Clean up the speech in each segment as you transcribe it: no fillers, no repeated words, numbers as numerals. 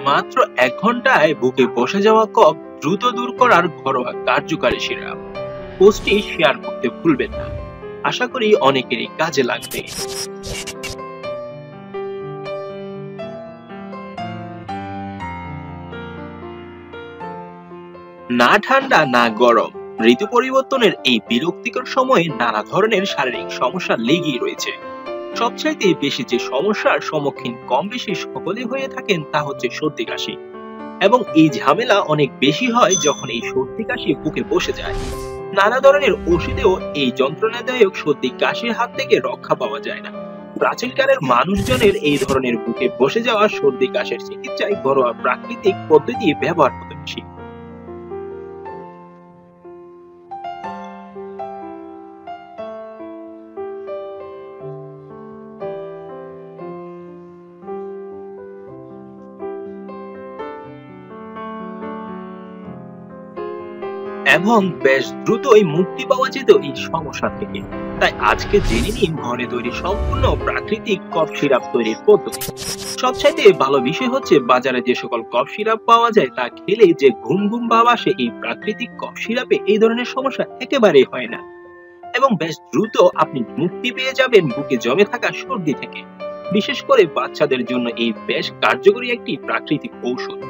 মাত্র 1 ঘন্টায় বুকে বসে যাওয়া কফ দ্রুত দূর করার ঘরোয়া কার্যকারী সিরাপ। পোস্টটি শেয়ার করতে ভুলবেন না। আশা করি অনেকেরই কাজে লাগবে। না ঠান্ডা না গরম, ঋতু পরিবর্তনের এই বিরক্তিকর সময়ে নানা ধরনের শারীরিক সমস্যা লেগেই রয়েছে। সবচাইতে বেশি যে সমস্যার সম্মুখীন কম বেশি সকলে হয়ে থাকেন তা হচ্ছে সর্দি কাশি। এবং এই ঝামেলা অনেক বেশি হয় যখন এই সর্দি কাশি বুকে বসে যায়। নানা ধরনের ওষুধেও এই যন্ত্রণাদায়ক সর্দি কাশির হাত থেকে রক্ষা পাওয়া যায় না। প্রাচীনকালের মানুষজনের এই ধরনের বুকে বসে যাওয়া সর্দি কাশির চিকিৎসায় ঘরোয়া প্রাকৃতিক পদ্ধতি ব্যবহার হতো বেশি। এবং বেশ দ্রুতই মুক্তি পাওয়া যেত এই সমস্যা থেকে। তাই আজকে জেনে নিন ঘরে তৈরি সম্পূর্ণ প্রাকৃতিক কফ সিরাপ তৈরির পদ্ধতি। সবচাইতে ভালো বিষয় হচ্ছে বাজারে যে সকল কফ সিরাপ পাওয়া যায় তা খেলে যে ঘুম ঘুম ভাব আসে, এই প্রাকৃতিক কফ সিরাপে এই ধরনের সমস্যা একেবারেই হয় না। এবং বেশ দ্রুত আপনি মুক্তি পেয়ে যাবেন বুকে জমে থাকা সর্দি থেকে। বিশেষ করে বাচ্চাদের জন্য এই বেশ কার্যকরী একটি প্রাকৃতিক ঔষধ।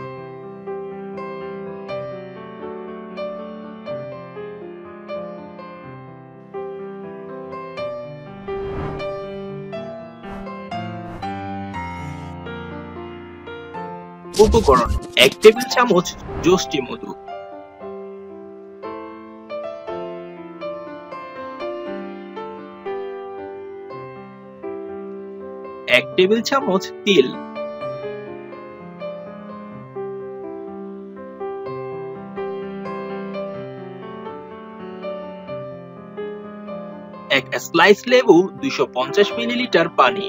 উপকরণ: 1 টেবিল চামচ জষ্টি মধু, 1 টেবিল চামচ তিল, 1 স্লাইস লেবু, 250 মিলিলিটার পানি।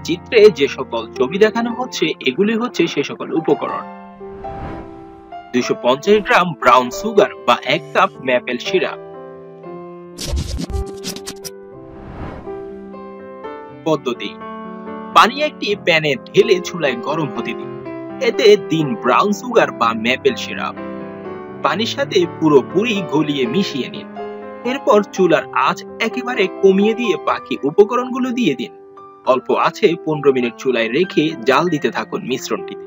চিত্রে যে সকল ছবি দেখানো হচ্ছে এগুলি হচ্ছে সে সকল উপকরণ। 250 গ্রাম ব্রাউন সুগার বা 1 কাপ ম্যাপেল সিরাপ। পদ্ধতি: পানি একটি প্যানে ঢেলে চুলায় গরম হতে দিন। এতে দিন ব্রাউন সুগার বা ম্যাপেল সিরাপ। পানির সাথে পুরোপুরি গলিয়ে মিশিয়ে নিন। এরপর চুলার আঁচ একেবারে কমিয়ে দিয়ে বাকি উপকরণগুলো দিয়ে দিন। অল্প আছে 15 মিনিট চুলায় রেখে জাল দিতে থাকুন মিশ্রণটিতে।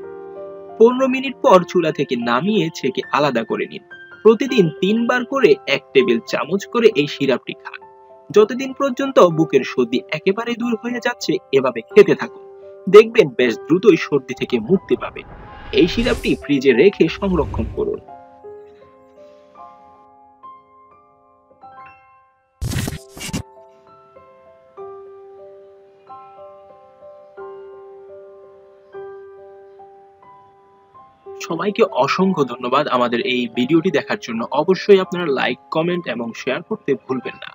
15 মিনিট পর চুলা থেকে নামিয়ে ছেঁকে আলাদা করে নিন। প্রতিদিন 3 বার করে 1 টেবিল চামচ করে এই সিরাপটি খান। যতদিন পর্যন্ত বুকের সর্দি একেবারে দূর হয়ে যাচ্ছে এভাবে খেতে থাকুন। দেখবেন বেশ দ্রুতই সর্দি থেকে মুক্তি পাবেন। এই সিরাপটি ফ্রিজে রেখে সংরক্ষণ করুন। সবাইকে অসংখ্য ধন্যবাদ আমাদের এই ভিডিওটি দেখার জন্য। অবশ্যই আপনারা লাইক, কমেন্ট এবং শেয়ার করতে ভুলবেন না।